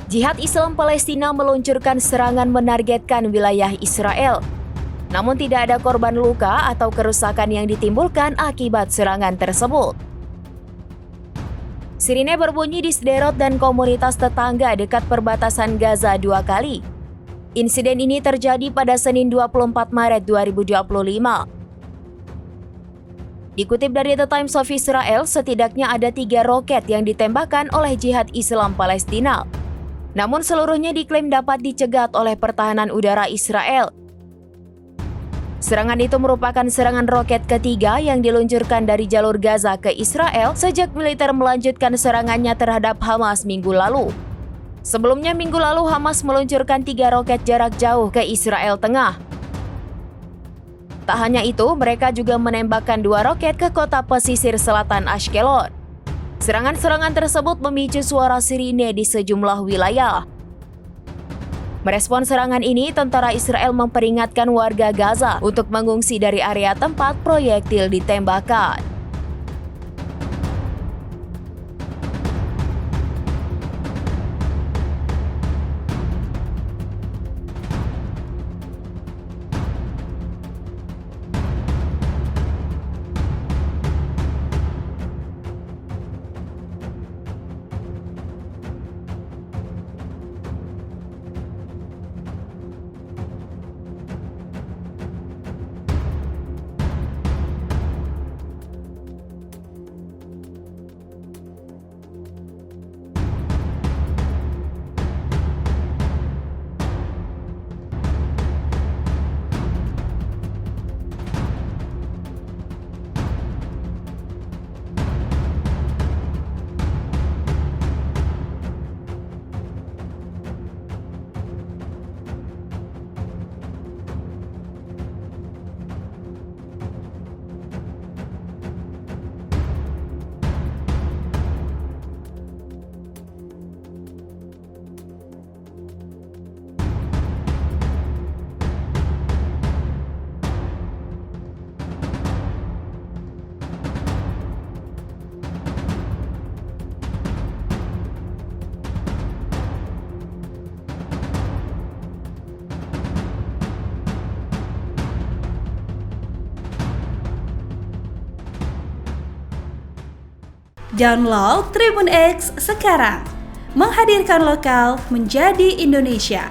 Jihad Islam Palestina meluncurkan serangan menargetkan wilayah Israel. Namun tidak ada korban luka atau kerusakan yang ditimbulkan akibat serangan tersebut. Sirine berbunyi di Sderot dan komunitas tetangga dekat perbatasan Gaza 2 kali. Insiden ini terjadi pada Senin 24 Maret 2025. Dikutip dari The Times of Israel, setidaknya ada 3 roket yang ditembakkan oleh Jihad Islam Palestina. Namun seluruhnya diklaim dapat dicegat oleh pertahanan udara Israel. Serangan itu merupakan serangan roket ketiga yang diluncurkan dari jalur Gaza ke Israel sejak militer melanjutkan serangannya terhadap Hamas minggu lalu. Sebelumnya minggu lalu Hamas meluncurkan 3 roket jarak jauh ke Israel Tengah. Tak hanya itu, mereka juga menembakkan 2 roket ke kota pesisir selatan Ashkelon. Serangan-serangan tersebut memicu suara sirine di sejumlah wilayah. Merespon serangan ini, tentara Israel memperingatkan warga Gaza untuk mengungsi dari area tempat proyektil ditembakkan. Download Tribun X sekarang, menghadirkan lokal menjadi Indonesia.